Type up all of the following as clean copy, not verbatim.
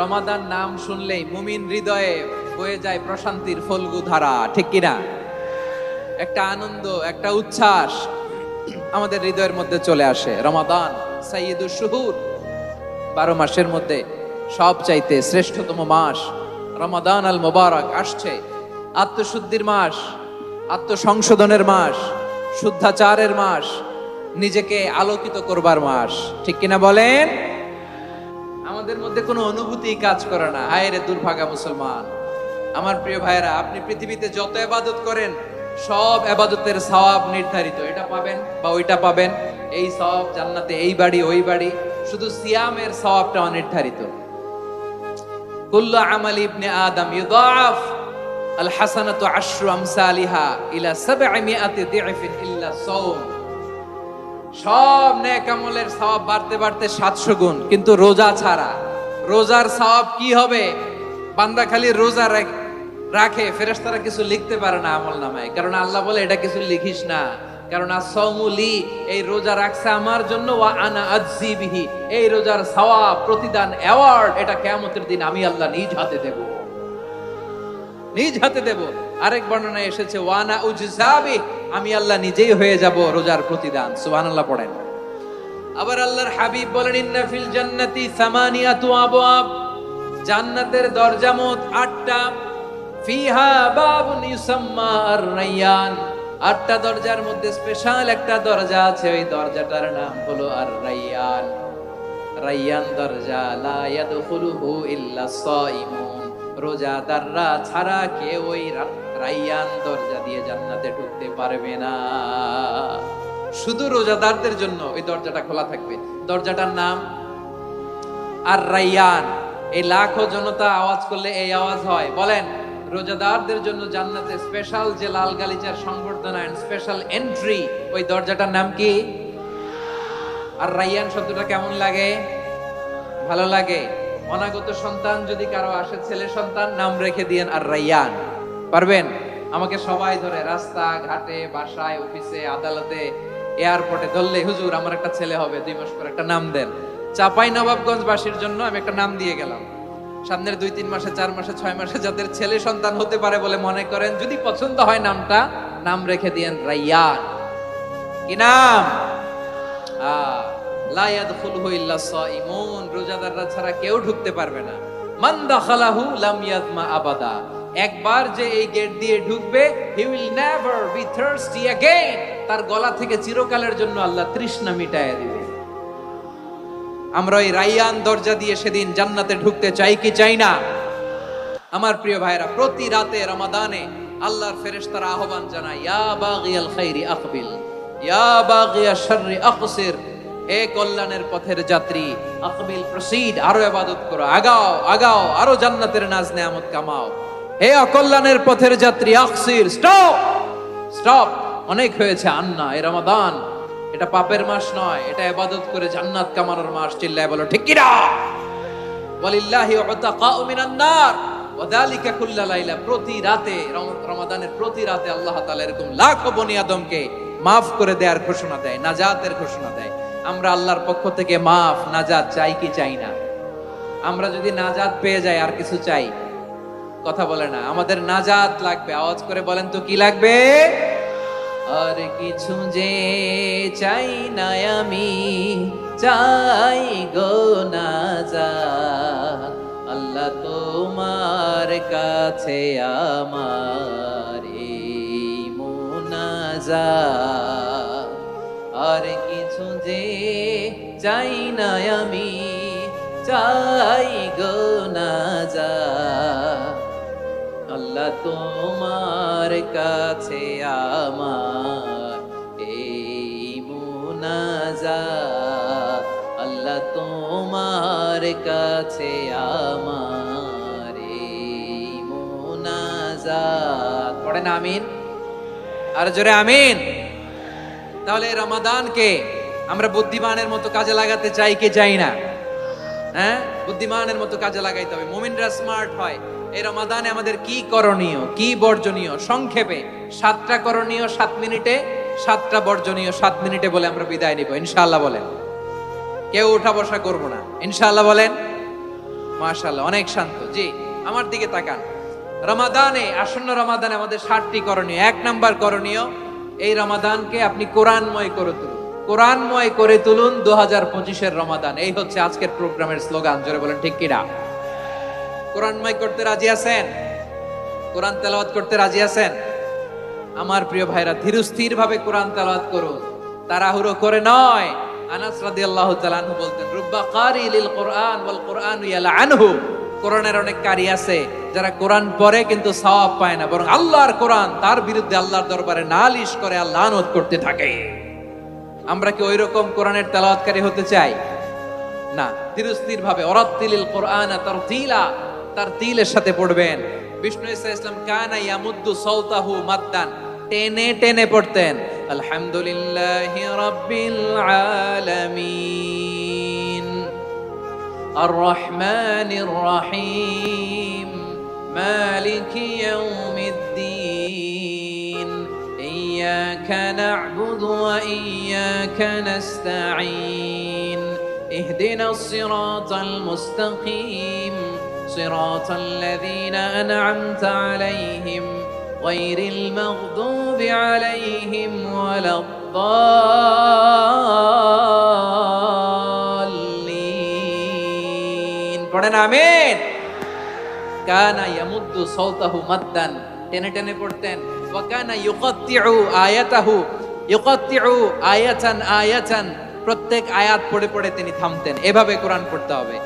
রমাদান নাম শুনলেই মুমিন হৃদয়ে বয়ে যায় প্রশান্তির ফল্গু ধারা, ঠিক কিনা? একটা আনন্দ, একটা উচ্ছ্বাস আমাদের হৃদয়ের মধ্যে চলে আসে। রমাদান সাইয়্যিদুশ শুহুর, 12 মাসের মধ্যে সবচাইতে শ্রেষ্ঠতম মাস রমাদান আল মুবারক আসছে। আত্মশুদ্ধির মাস, আত্মসংশোধনের মাস, শুদ্ধাচারের মাস, নিজেকে আলোকিত করবার মাস, ঠিক কিনা বলেন? আমাদের মধ্যে কোনো অনুভূতি কাজ করে না। হায় রে দুর্ভাগা মুসলমান। আমার প্রিয় ভাইরা, আপনি পৃথিবীতে যত ইবাদত করেন সব ইবাদতের সওয়াব নির্ধারিত, এটা পাবেন বা ওইটা পাবেন, এই সওয়াব জান্নাতে, এই বাড়ি ওই বাড়ি। শুধু সিয়ামের সওয়াবটা অনির্ধারিত। কুল্লু আমালি ইবনে আদম ইউদাফ আল হাসানাতু আশরু আমসালিহা ইলা 700 দি'ফিন ইল্লা সাওম। সব নেক আমলের সওয়াব বাড়তে বাড়তে 700 গুণ, কিন্তু রোজা ছাড়া। রোজার সওয়াব কি হবে? বান্দা খালি রোজা রাখে, ফেরেশতারা কিছু লিখতে পারে না আমলনামায়, কারণ আল্লাহ বলে এটা কিছু লিখিস না, কারণ as-সাওমুলি, এই রোজা রাখছে আমার জন্য, ওয়া আনা আজজি বিহি, এই রোজার সওয়াব, প্রতিদান, অ্যাওয়ার্ড এটা কিয়ামতের দিন আমি আল্লাহ নিজ হাতে দেব, নিজ হাতে দেব। আরেক বর্ণনায় এসেছে ওয়ানা উজজাবি, আমি আল্লাহ নিজেই হয়ে যাব রোজার প্রতিদান। সুবহানাল্লাহ পড়েন। আবার আল্লাহর হাবিব বলেন ইন্না ফিল জান্নাতি সামানিয়াতু আবওয়াব, জান্নাতের দরজা মোট 8টা। ফিহা বাবুন ইউসাম্মা আর-রায়্যান, 8টা দরজার মধ্যে স্পেশাল একটা দরজা আছে, ওই দরজাটার নাম হলো আর-রায়্যান। রায়্যান দরজা লা ইয়াদখুলুহু ইল্লা সাইমুন, রোজাদাররা ছাড়া কেউ ওই রায়্যান দরজা দিয়ে জান্নাতে ঢুকতে পারবে না। শুধু রোজাদারদের জন্য ওই দরজাটা খোলা থাকবে। দরজাটার নাম আর-রায়্যান। এই লাখো জনতা আওয়াজ করলে এই আওয়াজ হয়, বলেন রোজাদারদের জন্য জান্নাতে স্পেশাল যে লাল গালিচার সংবর্ধনা এন্ড স্পেশাল এন্ট্রি, ওই দরজাটার নাম কি? আর-রায়্যান শব্দটা কেমন লাগে? ভালো লাগে। অনাগত সন্তান যদি কারো আসে, ছেলে সন্তান, নাম রেখে দিয়েন আর-রায়্যান। পারবেন? আমাকে সবাই ধরে রাস্তা ঘাটে, বাসায়, অফিসে, আদালতে, এয়ারপোর্টে ধরলে, হুজুর আমার একটা ছেলে হবে 2 মাস পর, একটা নাম দেন। চাঁপাইনবাবগঞ্জ বাসীর জন্য আমি একটা নাম দিয়ে গেলাম। সামনের 2-3 মাসে, 4 মাসে, 6 মাসে যাদের ছেলে সন্তান হতে পারে বলে মনে করেন, যদি পছন্দ হয় নামটা, নাম রেখে দিয়েন রায়্যান। কি নাম? লা ইয়াদখুলুহু ইল্লা সাইমুন, রোজাদাররা ছাড়া কেউ ঢুকতে পারবে না। মান দাখালাহু লাম ইয়াজমা আবাদা, একবার যে এই গেট দিয়ে ঢুকবে, he will never be thirsty again, তার গলা থেকে চিরকালের জন্য আল্লাহ তৃষ্ণা মিটায় দিবে। আমরা এই রায়্যান দরজা দিয়ে সেদিন জান্নাতে ঢুকতে চাই কি চাই না? আমার প্রিয় ভাইরা, প্রতি রাতে রমাদানে আল্লাহর ফেরেশতারা আহ্বান জানায়, ইয়া বাগিয়াল খাইরি আকবিল, ইয়া বাগিয়াশ শাররি আকসির, হে কল্যাণের পথের যাত্রী, আকবিল প্রসিড, আরো ইবাদত করো, আগাও আগাও, আরো জান্নাতের নাজ নেয়ামত কামাও। হে অকল্যাণের পথের যাত্রী, আকসির, স্টপ স্টপ, অনেক হয়েছে। আন্না, এই রমাদান এটা পাপের মাস নয়, এটা ইবাদত করে জান্নাত কামানোর মাস। চিল্লায় বলো ঠিক কি না? ওয়ালিল্লাহি উতাকাউ মিনান নার ওয়া যালিকা কুল্লা লাইলা, প্রতি রাতে, রমাদানের প্রতি রাতে আল্লাহ তাআলা এরকম লাখো বনি আদমকে maaf করে দেওয়ার ঘোষণা দেয়, নাজাতের ঘোষণা দেয়। আমরা আল্লাহর পক্ষ থেকে মাফ, নাজাত চাই কি চাই না? আমরা যদি নাজাত পেয়ে যাই আর কিছু চাই? কথা বলে না। আমাদের নাজাত লাগবে। আওয়াজ করে বলেন তো কি লাগবে? আর কিছু যে চাই না আমি, চাই গো নাজাত, আল্লাহ তোমার কাছে আমার এই মুনাজাত। আর কিছু যে চাই না আমি, চাই গো নাজাত, আল্লাহ তোমার কাছে আমার এই মুনাজাত, আল্লাহ তোমার কাছে আমার এই মুনাজাত। পড়েন আমিন, আর জোরে আমিন। তাহলে রমাদানকে আমরা বুদ্ধিমানের মতো কাজে লাগাতে চাই কি চাই না? হ্যাঁ, বুদ্ধিমানের মতো কাজে লাগাইতে হবে। মুমিনরা স্মার্ট হয়। এই রমাদানে আমাদের কি করণীয়, কি বর্জনীয়, সংক্ষেপে 7টা করণীয় 7 মিনিটে, 7টা বর্জনীয় 7 মিনিটে বলে আমরা বিদায় নিব ইনশাআল্লাহ। বলেন, কেউ উঠা বসা করব না ইনশাআল্লাহ। বলেন মাশাআল্লাহ, অনেক শান্ত। জি, আমার দিকে তাকান। রমাদানে, আসন্ন রমাদানে আমাদের 7টি করণীয়। 1 নাম্বার করণীয়, এই রমাদানকে আপনি কোরআনময় করে তুলুন। কোরআনময় করে তুলুন 2025-এর রমাদান। এই হচ্ছে আজকের প্রোগ্রামের স্লোগান। জোরে বলেন ঠিক কিনা? কোরআনময় করতে রাজি আছেন? কোরআন তেলাওয়াত করতে রাজি আছেন? আমার প্রিয় ভাইরা, ধীরস্থির ভাবে কোরআন তেলাওয়াত করুন, তাড়াহুড়ো করে নয়। আনাস রাদিয়াল্লাহু তাআলা আনহু বলতেন, রুব্বা কারি লিল কোরআন ওয়াল কোরআনু ইয়ালআনহু। কোরআনের অনেক কারি আছে যারা কোরআন পড়ে কিন্তু সওয়াব পায় না, বরং আল্লাহর কোরআন তার বিরুদ্ধে আল্লাহর দরবারে নালিশ করে আর লানত করতে থাকে। আমরা কি ওইরকম কোরআনের তেলাওয়াতকারী হতে চাই? না। ধীরস্থির ভাবে ওরাত্তিলিল কোরআনা তারতিলা, তারতিলের সাথে পড়বেন। বিষ্ণু ঈসা ইসলাম কানা ইয়ামুদ্দু সাওতাহু মাদ্দান, টেনে টেনে পড়তেন। আলহামদুলিল্লাহি রাব্বিল আলামিন আর রহমানির রহিম মালিকি ইয়াউমিদ্দিন ইয়্যাকা না'বুদু ওয়া ইয়্যাকা নাস্তাঈন ইহদিনাস সিরাতাল মুস্তাকিম صراط الذين أنعمت عليهم غير المغضوب عليهم ولا الضالين পড়েন আমিন। কানা ইয়ামুদ্দু সাওতাহু মাদ্দান, টেনে টেনে পড়তেন। ওয়া কানা ইউকাত্তিউ আয়াতাহু, ইউকাত্তিউ আয়াতান আয়াতান, প্রত্যেক আয়াত পড়ে পড়ে তিনি থামতেন। এভাবে কোরআন পড়তে হবে।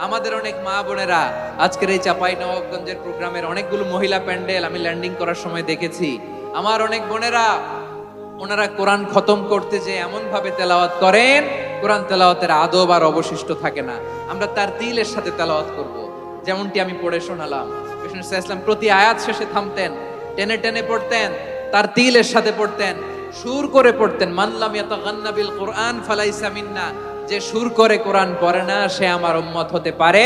আমাদের অনেক মা বোনেরা আজকের এই চাঁপাইনবাবগঞ্জের প্রোগ্রামের অনেকগুলো মহিলা প্যান্ডেল আমি ল্যান্ডিং করার সময় দেখেছি। আমার অনেক বোনেরা, ওনারা কোরআন খতম করতে যে এমন ভাবে তেলাওয়াত করেন, কোরআন তেলাওয়াতের আদব আর অবশিষ্ট থাকে না। আমরা তার তিলের সাথে তেলাওয়াত করব, যেমনটি আমি পড়ে শোনালাম। বিষ্ণু ইসলাম প্রতি আয়াত শেষে থামতেন, টেনে টেনে পড়তেন, তার তিলের সাথে পড়তেন, সুর করে পড়তেন। মান লাম ইয়াতাগান্না বিল কোরআন ফালাইসা মিন্না, যে সুর করে কোরআন পড়ে না সে আমার উম্মত হতে পারে।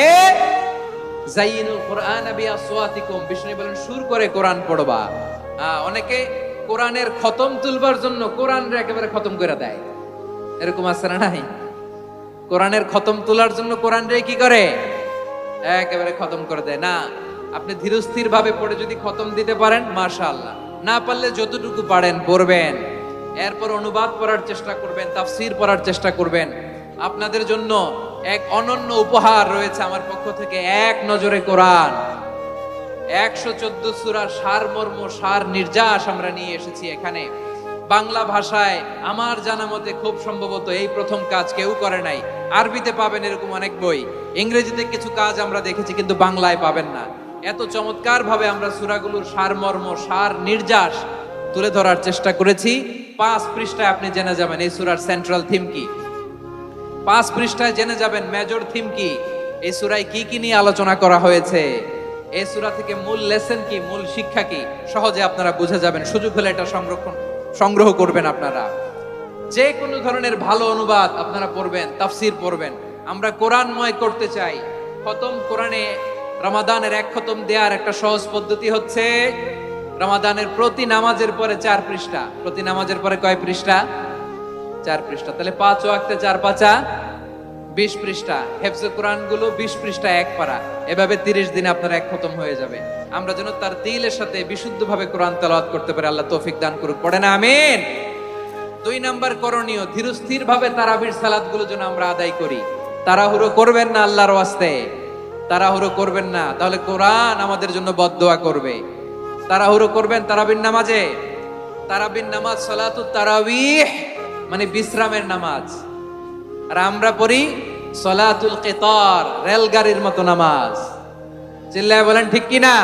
যাইনুল কোরআন বিআসওয়াতিকুম, বিষ্ণু বলেন সুর করে কোরআন পড়বা। অনেকে কোরআনের খতম তুলবার জন্য কোরআনরে একেবারে খতম করে দেয়, এরকম আছে না নাই? কোরআনের খতম তোলার জন্য কোরআনরে কি করে? একেবারে খতম করে দেয়। না, আপনি ধীরস্থির ভাবে পড়ে যদি খতম দিতে পারেন মাশাআল্লাহ, না পারলে যতটুকু পারেন পড়বেন, এরপর অনুবাদ পড়ার চেষ্টা করবেন, তাফসীর পড়ার চেষ্টা করবেন। আপনাদের জন্য এক অনন্য উপহার রয়েছে আমার পক্ষ থেকে, এক নজরে কোরআন। 114 সূরার সারমর্ম, সার নির্যাস আমরা নিয়ে এসেছি এখানে বাংলা ভাষায়। আমার জানা মতে খুব সম্ভবত এই প্রথম কাজ কেউ করে নাই। আরবিতে পাবেন এরকম অনেক বই, ইংরেজিতে কিছু কাজ আমরা দেখেছি, কিন্তু বাংলায় পাবেন না। এত চমৎকার ভাবে আমরা সূরাগুলোর সারমর্ম, সার নির্যাস তুলে ধরার চেষ্টা করেছি। 5 পৃষ্ঠায় আপনি জেনে যাবেন এই সূরার সেন্ট্রাল থিম কি। 5 পৃষ্ঠায় জেনে যাবেন মেজর থিম কি, এই সূরায় কি কি নিয়ে আলোচনা করা হয়েছে, এই সূরা থেকে মূল লেসন কি, মূল শিক্ষা কি, সহজে আপনারা বুঝে যাবেন। সুযোগ হলে এটা সংগ্রহ করবেন। আপনারা যে কোনো ধরনের ভালো অনুবাদ আপনারা পড়বেন, তাফসীর পড়বেন। আমরা কোরআনময় করতে চাই। খতম কোরআনে রমাদানের 1 খতম দেওয়ার একটা সহজ পদ্ধতি হচ্ছে রমাদানের প্রতি নামাজের পরে 4 পৃষ্ঠা। প্রতি নামাজের পরে কয় পৃষ্ঠা? 4 পৃষ্ঠা। তাহলে 5 ওয়াক্তে 4 পাঁচা 20 পৃষ্ঠা। হেফজে কোরআন গুলো 20 পৃষ্ঠা, 1 পারা। এভাবে 30 দিনে আপনার 1 খতম হয়ে যাবে। আমরা যেন তার দিলের সাথে বিশুদ্ধভাবে কোরআন তেলাওয়াত করতে পারি, আল্লাহ তৌফিক দান করুক। পড়ে না আমিন। 2 নাম্বার করণীয়, ধীরস্থির ভাবে তারাবির সালাত গুলো যেন আমরা আদায় করি। তাড়াহুড়ো করবেন না, আল্লাহর ওয়াস্তে তাড়াহুড়ো করবেন না, তাহলে কোরআন আমাদের জন্য বদদোয়া করবে। তাড়াহুড়ো করবেন তারাবির নামাজে। তারাবির নামাজ সালাতুত তারাবিহ মানে বিশ্রামের নামাজ। আর আমরা পড়ি সালাতুল কিতার, রেলগাড়ির মতো নামাজ। চিল্লায় বলেন ঠিক কি না?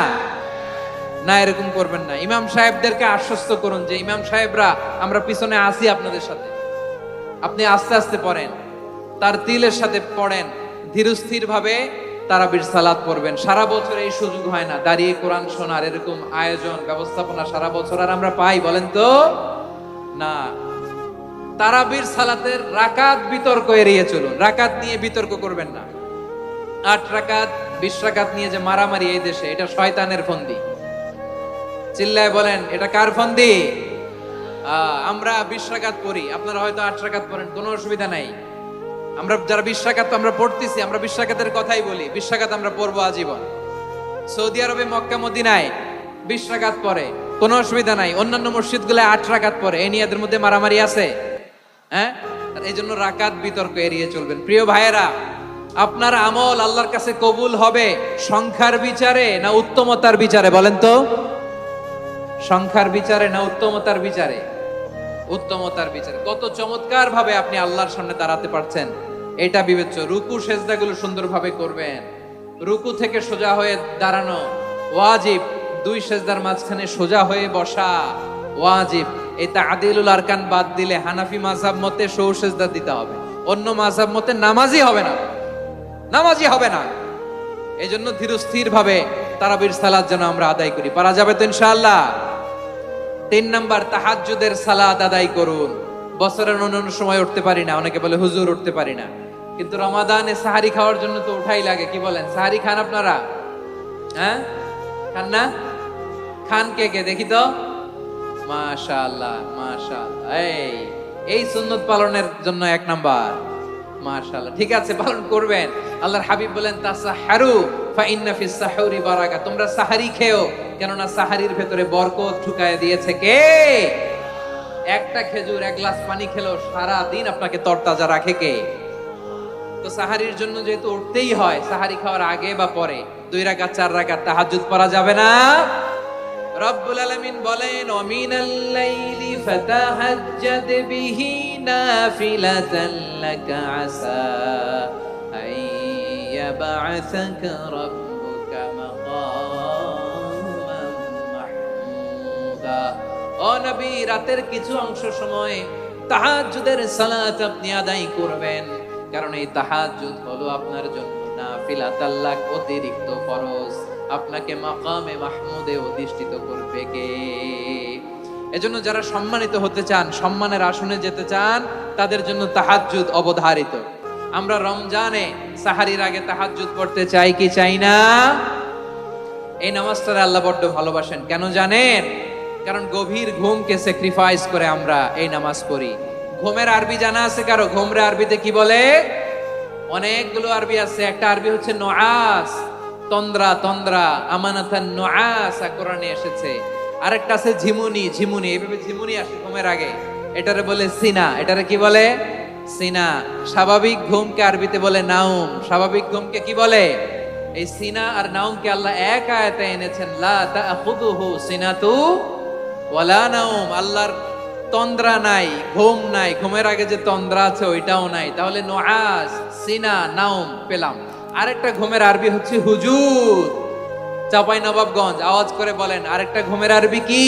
না, এরকম করবেন না। ইমাম সাহেবদেরকে আশ্বস্ত করুন যে ইমাম সাহেবরা আমরা পিছনে আসি আপনাদের সাথে, আপনি আস্তে আস্তে পড়েন, তার তিলের সাথে পড়েন, ধীরস্থির ভাবে তারাবির সালাত পড়বেন। সারা বছর এই সুযোগ হয় না দাঁড়িয়ে কোরআন শোনার, এরকম আয়োজন ব্যবস্থাপনা সারা বছর আর আমরা পাই বলেন তো? না। তারাবির সালাতের রাকাত বিতর্ক এড়িয়ে চলুন। রাকাত নিয়ে বিতর্ক করবেন না। 8 রাকাত 20 রাকাত নিয়ে যে মারামারি এই দেশে, এটা শয়তানের ফন্দি। চিল্লায় বলেন এটা কার ফন্দি? আমরা 20 রাকাত পড়ি, আপনারা হয়তো 8 রাকাত পড়েন, কোনো অসুবিধা নাই। আমরা যারা 20 রাকাত আমরা পড়তেছি, আমরা 20 রাকাতের কথাই বলি, 20 রাকাত আমরা পড়বো আজীবন। সৌদি আরবে মক্কা মদিনায় 20 রাকাত পড়ে, কোনো অসুবিধা নাই। অন্যান্য মসজিদগুলো 8 রাকাত পড়ে, এই নিয়ে এদের মধ্যে মারামারি আছে? হ্যাঁ, এই জন্য রাকাত বিতর্ক এড়িয়ে চলবেন। প্রিয় ভাইয়েরা, আপনার আমল আল্লাহর কাছে কবুল হবে সংখ্যার বিচারে না উত্তমতার বিচারে? বলেন তো, সংখ্যার বিচারে না উত্তমতার বিচারে? উত্তমতার বিচারে। কত চমৎকার ভাবে আপনি আল্লাহর সামনে দাঁড়াতে পারছেন এটা বিবেচ্য। রুকু সেজদাগুলো সুন্দরভাবে করবেন, রুকু থেকে সোজা হয়ে দাঁড়ানো ওয়াজিব, 2 সেজদার মাঝখানে সোজা হয়ে বসা ওয়াজিব। এই তা'দিলুল আরকান বাদ দিলে হানাফি মাযহাব মতে সৌ সেজদা দিতে হবে, অন্য মাযহাব মতে নামাজই হবে না, নামাজই হবে না। এই জন্য ধীরস্থির ভাবে তারাবির সালাত যেন আমরা আদায় করি। পারা যাবে তো ইনশাআল্লাহ? 3 নাম্বার, তাহাজ্জুদের সালাত আদায় করুন। বছরের অন্যান্য সময় উঠতে পারি না, অনেকে বলে হুজুর উঠতে পারি না, কিন্তু রমাদানে সাহারি খাওয়ার জন্য তো উঠাই লাগে। কি বলেন, সাহারি খান আপনারা? হ্যাঁ, খান না? খান কে কে দেখি তো? মাশাআল্লাহ, মাশাআল্লাহ। এই সুন্নত পালনের জন্য 1 নাম্বার। মাশাআল্লাহ, ঠিক আছে, পালন করবেন। আল্লাহর হাবিব বলেন তাসাহহারু ফা ইন্না ফিস সাহুরি বারাকা, তোমরা সাহারি খেও, কেননা সাহারির ভেতরে বরকত ঢুকায় দিয়েছে কে? একটা খেজুর, 1 গ্লাস পানি খেলেও সারা দিন আপনাকে তরতাজা রাখে কে? তো সাহারির জন্য যেহেতু উঠতেই হয়, সাহারি খাওয়ার আগে বা পরে 2 রাকাত 4 রাকাত তাহাজ্জুদ পড়া যাবে না? রব্বুল আলামিন বলেন ওয়ামিনাল লাইলি ফাতাহাজ্জাদ বিহি নাফিলাতান লাকা আসা আইয়াবআসাকা রাব্বুকা মাকামান মাহমুদা। ও নবী, রাতের কিছু অংশ সময় তাহাজ্জুদের সালাত আপনি আদায় করবেন, কারণ এই তাহাজ্জুদ হলো আপনার জন্য নাফিলাতাল লাক, অতিরিক্ত ফরজ। আপনাকে মাকামে মাহমুদে অধিষ্ঠিত করবে কে? এজন্য যারা সম্মানিত হতে চান, সম্মানের আসনে যেতে চান, তাদের জন্য তাহাজ্জুদ অবধারিত। আমরা রমজানে সাহারির আগে তাহাজ্জুদ পড়তে চাই কি চাই না? এই নামাজটা আল্লাহ বড্ড ভালোবাসেন। কেন জানেন? কারণ গভীর ঘুমকে স্যাক্রিফাইস করে আমরা এই নামাজ পড়ি। ঘুমের আরবি জানা আছে কারো? ঘুমরে আরবিতে কি বলে? অনেকগুলো আরবি আছে। একটা আরবি হচ্ছে নুআস, তন্দ্রা, তন্দ্রা, আমানাতান নুআসা কোরআনে এসেছে। আরেকটা আছে ঝিমুনি, ঝিমুনি, এইভাবে ঝিমুনি আসে ঘুমের আগে, এটারে বলে সিনা। এটারে কি বলে? সিনা। স্বাভাবিক ঘুমকে আরবিতে বলে নাউম। স্বাভাবিক ঘুমকে কি বলে? এই সিনা আর নাউমকে আল্লাহ এক আয়াতে এনেছেন, লা তাখুযুহু সিনাতু ওয়ালা নাউম। আল্লাহর তন্দ্রা নাই, ঘুম নাই, ঘুমের আগে যে তন্দ্রা আছে ওইটাও নাই। তাহলে নুআস, সিনা, নাউম পেলাম। আরেকটা ঘুমের আরবি হচ্ছে হুজুর। চাঁপাইনবাবগঞ্জ আওয়াজ করে বলেন, আরেকটা ঘুমের আরবি কি?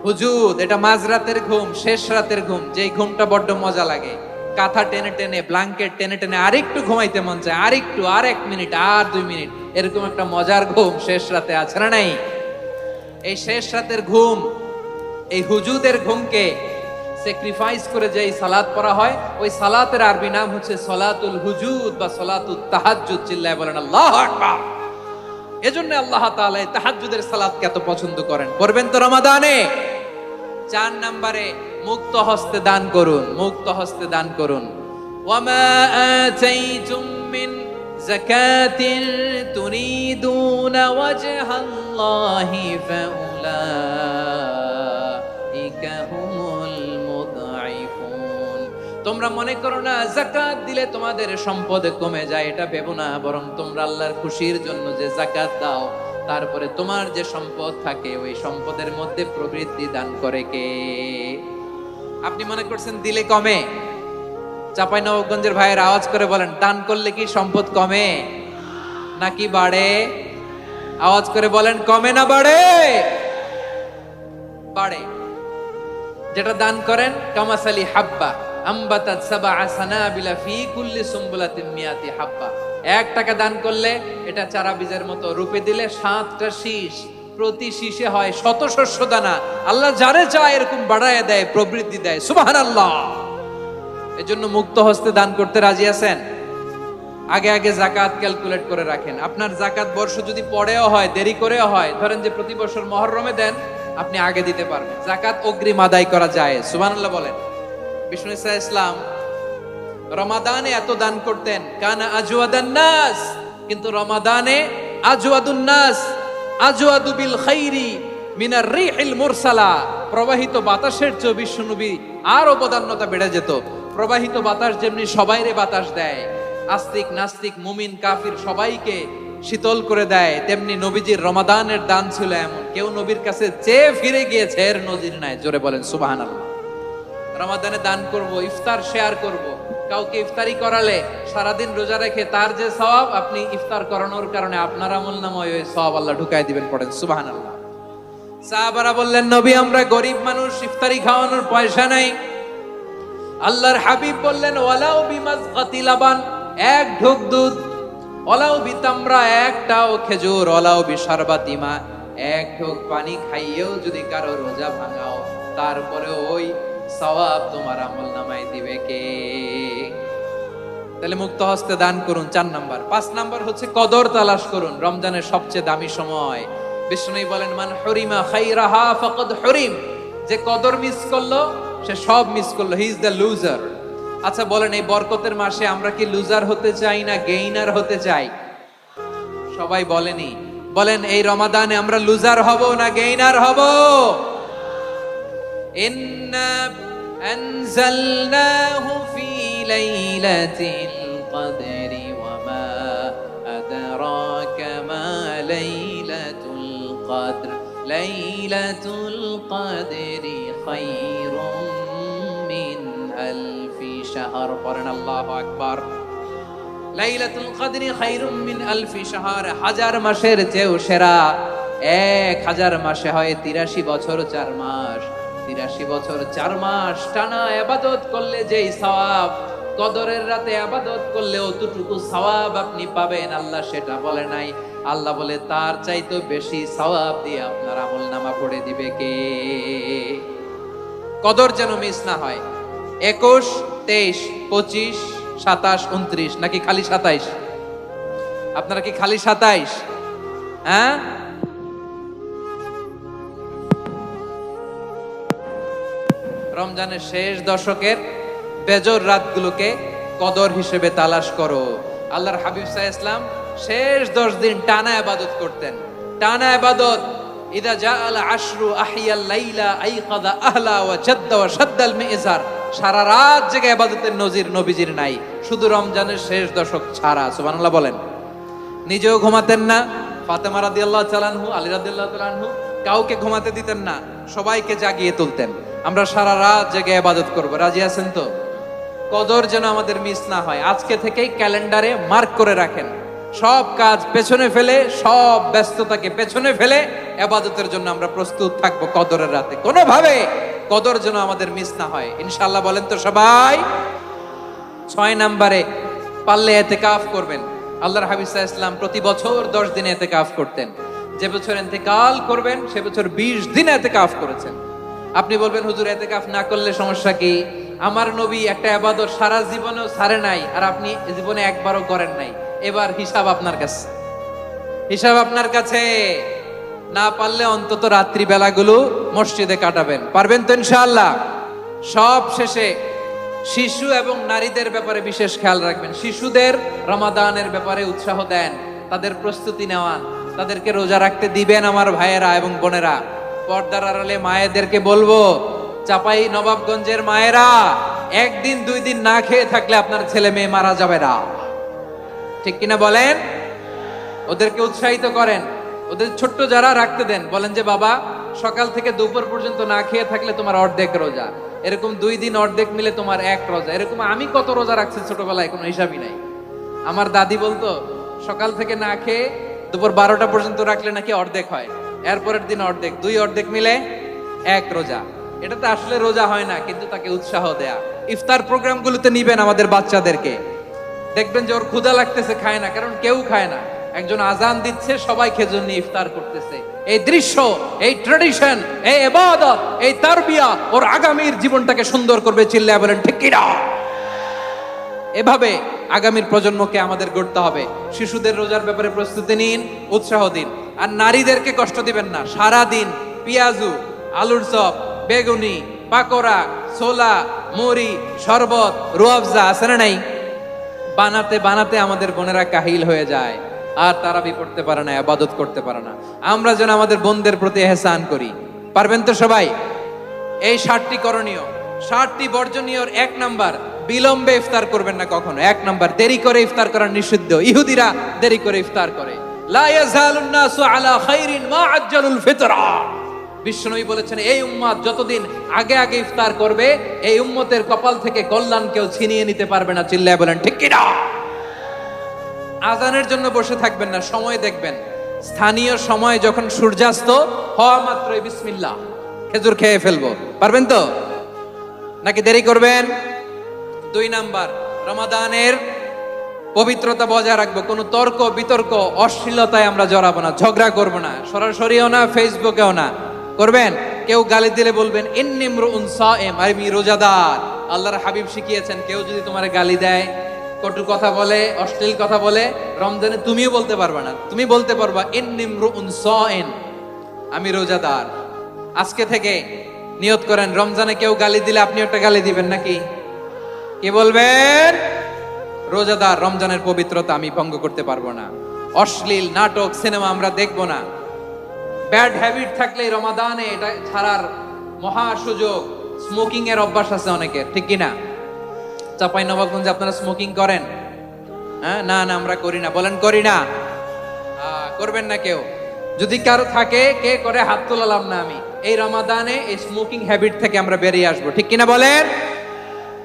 হুজুর। এটা মাঝরাতের ঘুম, শেষ রাতের ঘুম, যেই ঘুমটা বড্ড মজা লাগে। কাঁথা টেনে টেনে, ব্ল্যাঙ্কেট টেনে টেনে আরেকটু ঘুমাইতে মন চায়, আরেকটু, আর 1 মিনিট, আর 2 মিনিট, এরকম একটা মজার ঘুম শেষ রাতে আছে না নাই? এই শেষ রাতের ঘুম, এই হুজুদের ঘুমকে স্যাক্রিফাইস করে যে সালাত পড়া হয়, ওই সালাতের আরবি নাম হচ্ছে সলাতুল হুজুদ বা সলাতুত তাহাজ্জুদ। চিল্লায় বলেন আল্লাহু আকবার। এজন্য আল্লাহ তাআলা এই তাহাজ্জুদের সালাতকে এত পছন্দ করেন। পড়বেন তো রমাদানে? 4 নম্বরে মুক্ত হস্তে দান করুন, মুক্ত হস্তে দান করুন। ওয়ামা আতাইতুম মিন যাকাতিন তুরিদুনা ওয়াজহাল্লাহি ফাউলাইকা হুমুল মুদঈফুন। তোমরা মনে করো না যাকাত দিলে তোমাদের সম্পদ কমে যায়, এটা ভেবো না। বরং তোমরা আল্লাহর খুশির জন্য যে যাকাত দাও, তারপরে তোমার যে সম্পদ থাকে ওই সম্পদের মধ্যে প্রবৃদ্ধি দান করে কে? আপনি মনে করছেন দিলে কমে? চাঁপাইনবাবগঞ্জের ভাইয়ের আওয়াজ করে বলেন, দান করলে কি সম্পদ কমে নাকি বাড়ে? আওয়াজ করে বলেন, কমে না বাড়ে? বাড়ে। যেটা দান করেন, কামাসালি হাব্বা আম্বাতাত সাবআ সানাবিলা ফি কুল্লি সুমবুলাতিন মিয়াতি হাব্বা। 1 টাকা দান করলে এটা চারা বীজের মতো, রূপে দিলে 7টা শীষ, প্রতি শীষে হয় 100 শস্য দানা। আল্লাহ যারে চায় এরকম বাড়ায় দেয়, প্রবৃদ্ধি দেয়। সুবহানাল্লাহ। এজন্য মুক্ত হস্তে দান করতে রাজি আছেন? আগে আগে যাকাত ক্যালকুলেট করে রাখেন। আপনার যাকাত বর্ষ যদি পরেও হয়, দেরি করেও হয়, ধরেন যে প্রতি বছর মুহররমে দেন, আপনি আগে দিতে পারবেন। যাকাত অগ্রিম আদায় করা যায়। সুবহানাল্লাহ বলেন। বিষ্ণু ইসা ইসলাম রমাদানে এত দান করতেন, কানা আজওয়াদান নাস, কিন্তু রমাদানে আজওয়াদুন নাস আজওয়াদু বিল খাইরি মিনার রিহিল মুরসালা, প্রবাহিত বাতাসের চেয়ে বিশ্বনবী আর অবদান্যতা বেড়ে যেত। প্রবাহিত বাতাস যেমনি সবাইরে বাতাস দেয়, আস্তিক নাস্তিক মুমিন কাফির সবাইকে শীতল করে দেয়, তেমনি নবীজির রমাদানের দান ছিল এমন, কেউ নবীর কাছে চেয়ে ফিরে গিয়েছে এর নজির নাই। জোরে বলেন সুবহানাল্লাহ। রমাদানে দান করব, ইফতার শেয়ার করব, কাউকে ইফতারি করালে সারাদিন রোজা রেখে তার যে সওয়াব, আপনি ইফতার করানোর কারণে আপনার আমলনামায় ওই সওয়াব আল্লাহ ঢুকাই দিবেন। পড়েন সুবহানাল্লাহ। সাহাবারা বললেন, নবী আমরা গরিব মানুষ, ইফতারি খাওয়ানোর পয়সা নাই। আল্লাহর হাবিব বললেন, ওয়ালাউ বিমাজগাতি লাবান, এক ঢোক দুধ, ওয়ালাউ বিতামরা, একটাও খেজুর, ওয়ালাউ বিশারবাতি মা, এক ঢোক পানি খাইয়েও যদি কারো রোজা ভাঙাও, তারপরে ওই সওয়াব তোমার আমলনামায় দিবে কে? তাহলে মুক্ত হস্তে দান করুন, 4 নাম্বার। 5 নাম্বার হচ্ছে কদর তালাশ করুন, রমজানের সবচেয়ে দামি সময়। বিষ্ণু বলেন, মান হুরিমা খাইরাহা ফাকাদ হুরিম, যে কদর মিস করলো সে সব মিস করলো, হি ইজ দ্য লুজার। আচ্ছা বলেন, এই বরকতের মাসে আমরা কি লুজার হতে চাই না গেইনার হতে চাই? সবাই বলেনি, বলেন এই রমাদানে আমরা লুজার হব না গেইনার হব? ইন্না আনজালনাহু ফি লাইলাতিল কদরি ওয়া মা আদরাকা মা লাইলাতুল কদর, লাইলাতুল কদরি খায়রুম মিন আলফি শাহর। পড়েন আল্লাহু আকবার। লাইলাতুল কদরি খায়রুম মিন আলফি শাহর, 1000 মাসের চেয়েও সেরা। 1000 মাসে হয় 83 বছর 4 মাস। 83 বছর 4 মাস টানা ইবাদত করলে যেই সওয়াব, কদরের রাতে ইবাদত করলে অতটুকু সওয়াব আপনি পাবেন, আল্লাহ সেটা বলে নাই। আল্লাহ বলে তার চাইতে বেশি সওয়াব দিয়ে আপনার আমলনামা পড়ে দিবে কে? কদর যেন মিস না হয়। 21, 23, 25, 27, 29 নাকি খালি 27? আপনারা কি খালি 27? হ্যাঁ, রমজানের শেষ দশকের বেজর রাতগুলোকে কদর হিসেবে তালাশ করো। আল্লাহর হাবিব সাল্লাল্লাহু আলাইহি ওয়াসাল্লাম শেষ 10 দিন টানা ইবাদত করতেন, টানা ইবাদত। ইদা জাআল আশরু আহিয়াল লাইলা আইকাদা আহলা ওয়া জাদ্দা ওয়া শাদ্দাল মিজার, সারা রাত জেগে ইবাদতের নজির নবীজির নাই, শুধু রমজানের শেষ দশক ছাড়া। সুবহানাল্লাহ বলেন। নিজেও ঘুমাতেন না, ফাতেমা রাদিয়াল্লাহু তাআলা আনহু, আলী রাদিয়াল্লাহু তাআলা আনহু কাউকে ঘুমাতে দিতেন না, সবাইকে জাগিয়ে তুলতেন। আমরা সারা রাত জেগে ইবাদত করব, রাজি আছেন তো? কদর যেন আমাদের মিস না হয়। আজকে থেকেই ক্যালেন্ডারে মার্ক করে রাখেন, সব কাজ পেছনে ফেলে, সব ব্যস্ততাকে পেছনে ফেলে ইবাদতের জন্য আমরা প্রস্তুত থাকবো কদরের রাতে। কোনোভাবে কদর যেন আমাদের মিস না হয়, ইনশাআল্লাহ। বলেন তো সবাই? 6 নম্বরে পারলে ইতিকাফ করবেন। আল্লাহর হাবিব সাল্লাল্লাহু আলাইহি ওয়াসাল্লাম প্রতি বছর 10 দিন ইতিকাফ করতেন। যে বছর ইন্তেকাল করবেন সে বছর 20 দিন ইতিকাফ করেছেন। আপনি বলবেন, হুজুর ইতিকাফ না করলে সমস্যা কি? আমার নবী একটা ইবাদত সারা জীবনেও ছাড়ে নাই, আর আপনি জীবনে একবারও করেন নাই। এবার হিসাব আপনার কাছে, হিসাব আপনার কাছে। না পারলে অন্তত রাত্রি বেলাগুলো মসজিদে কাটাবেন। পারবেন তো ইনশাআল্লাহ? সব শেষে শিশু এবং নারীদের ব্যাপারে বিশেষ খেয়াল রাখবেন। শিশুদের রমাদানের ব্যাপারে উৎসাহ দেন, তাদের প্রস্তুতি নেওয়ান, তাদেরকে রোজা রাখতে দিবেন। আমার ভাইয়েরা এবং বোনেরা, পর্দার আড়ালে মায়েদেরকে বলবো, চাপাই নবাবগঞ্জের মায়েরা, 1 দিন 2 দিন না খেয়ে থাকলে আপনার ছেলে মেয়ে মারা যাবে না, ঠিক কিনা বলেন? ওদেরকে উৎসাহিত করেন, ওদের ছোট্ট যারা রাখতে দেন, বলেন যে বাবা সকাল থেকে দুপুর পর্যন্ত না খেয়ে থাকলে তোমার অর্ধেক রোজা, এরকম 2 দিন অর্ধেক মিলে তোমার 1 রোজা। এরকম আমি কত রোজা রাখছি ছোটবেলায়, কোনো হিসাবই নাই। আমার দাদি বলতো সকাল থেকে না খেয়ে দুপুর 12টা পর্যন্ত রাখলে নাকি অর্ধেক হয়, এরপরের দিন অর্ধেক, 2 অর্ধেক মিলে 1 রোজা। এটা তো আসলে রোজা হয় না, কিন্তু তাকে উৎসাহ দেয়া। ইফতার প্রোগ্রামগুলোতে নিবেন আমাদের বাচ্চাদেরকে, দেখবেন যে ওর ক্ষুধা লাগতেছে, খায় না, কারণ কেউ খায় না। একজন আজান দিচ্ছে, সবাই খেজুর নিয়ে ইফতার করতেছে। এই দৃশ্য, এই ট্র্যাডিশন, এই ইবাদত, এই তারবিয়া ওর আগামীর জীবনটাকে সুন্দর করবে। চিল্লায় বলেন ঠিক কি না? এভাবে আগামীর প্রজন্মকে আমাদের গড়তে হবে। শিশুদের রোজার ব্যাপারে প্রস্তুতি নিন, উৎসাহ দিন। আর নারীদেরকে কষ্ট দিবেন না। সারা দিন পেঁয়াজু, আলুর চপ, বেগুনি, পাকোড়া, ছোলা, মুড়ি, শরবত, রুয়াবজা আছে না নাই? বানাতে বানাতে আমাদের বোনেরা কাহিল হয়ে যায়, আর তারাবি পড়তে পারে না, ইবাদত করতে পারে না। আমরা যেন আমাদের বোনদের প্রতি ইহসান করি। পারবেন তো সবাই? এই 60টি করণীয়, 60টি বর্জনীয়র 1 নাম্বার, বিলম্বে ইফতার করবেন না কখনো। 1 নাম্বার, দেরি করে ইফতার করা নিষিদ্ধ। ইহুদিরা দেরি করে ইফতার করে। লা ইয়াজালুন নাসু আলা খাইরিন মা আজ্জালুল ফিতরা। বিশ্বনবী বলেছেন, এই উম্মত যতদিন আগে আগে ইফতার করবে, এই উম্মতের কপাল থেকে কল্যাণ কেউ ছিনিয়ে নিতে পারবে না। চিল্লায় বলেন ঠিক কি না? আজানের জন্য বসে থাকবেন না, সময় দেখবেন। স্থানীয় সময় যখন সূর্যাস্ত হওয়া মাত্রই বিসমিল্লাহ, খেজুর খেয়ে ফেলবো। পারবেন তো নাকি দেরি করবেন? 2 নাম্বার, রমাদানের পবিত্রতা বজায় রাখবো। কোনো তর্ক বিতর্ক অশ্লীলতায় আমরা জড়াবো না, ঝগড়া করবো না, সরাসরিও না, ফেসবুকেও না। করবেন? কেউ গালি দিলে বলবেন ইন্নী ইমরুউন সায়েম, আমি রোজাদার। আল্লাহর হাবিব শিখিয়েছেন, কেউ যদি তোমার গালি দেয়, কটু কথা বলে, অশ্লীল কথা বলে, রমজানে তুমিও বলতে পারবে না। তুমি বলতে পারবা ইন্নী ইমরুউন সায়েম, আমি রোজাদার। আজকে থেকে নিয়ত করেন, রমজানে কেউ গালি দিলে আপনি একটা গালি দিবেন নাকি? কি বলবেন? রোজাদার, রমজানের পবিত্রতা আমি ভঙ্গ করতে পারবো না। অশ্লীল নাটক সিনেমা আমরা দেখবো না। ব্যাড হ্যাবিট থাকলে রমাদানে এটা ছাড়ার মহা সুযোগ। স্মোকিং এর অভ্যাস আছে অনেকের, ঠিক কি না? চাঁপাইনবাবগঞ্জে আপনারা স্মোকিং করেন? হ্যাঁ, না না আমরা করি না। বলেন করি না। করবেন না কেউ। যদি কারো থাকে, কে করে হাত তোলালাম না আমি। এই রমাদানে এই স্মোকিং হ্যাবিট থেকে আমরা বেরিয়ে আসবো, ঠিক কিনা বলেন?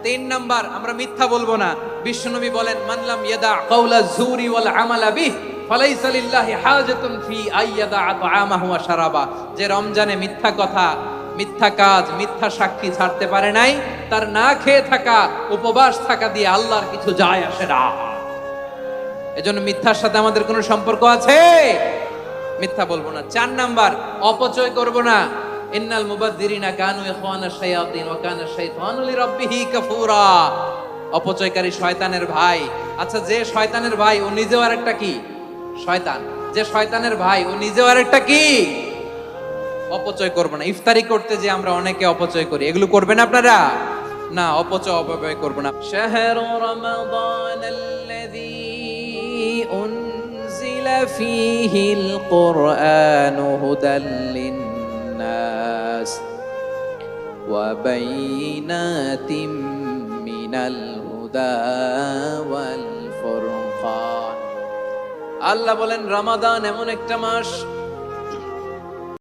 3 নাম্বার, আমরা মিথ্যা বলবো না। বিশ্বনবী বলেন, মান লাম ইয়াদা কাওলা যুরি ওয়াল আমালা বিহি ফালাইসা লিল্লাহি হাজাতুন ফি আইয়াদা তাআমাহু ওয়া শারাবা। যে রমজানে মিথ্যা কথা, মিথ্যা কাজ, মিথ্যা সাক্ষী ছাড়তে পারে নাই, তার না খেয়ে থাকা, উপবাস থাকা দিয়ে আল্লাহর কিছু যায় আসে না। এজন্য মিথ্যার সাথে আমাদের কোনো সম্পর্ক আছে? মিথ্যা বলবো না। 4 নাম্বার, অপচয় করব না। ইন্নাল মুবাযযিরিনা কানু ইখওয়ানাশ শায়াতিন ওয়া কানা শাইতানু লিরাব্বিহি কাফুরা। অপচয়কারী শয়তানের ভাই। আচ্ছা, যে শয়তানের ভাই ও নিজেও আরেকটা কি? শয়তান। যে শয়তানের ভাই ও নিজেও আরেকটা কি? অপচয় করব না। ইফতারি করতে যে আমরা অনেকে অপচয় করি, এগুলো করবেন আপনারা না। অপব্যয় করব না। শাহরু রমাদানাল্লাযী উনজিলা ফীহিল কুরআনু হুদাল লিন-নাস ওয়া বাইনাতিম মিনাল হুদা ওয়াল ফুরকান। আল্লাহ বলেন, রমাদান এমন একটা মাস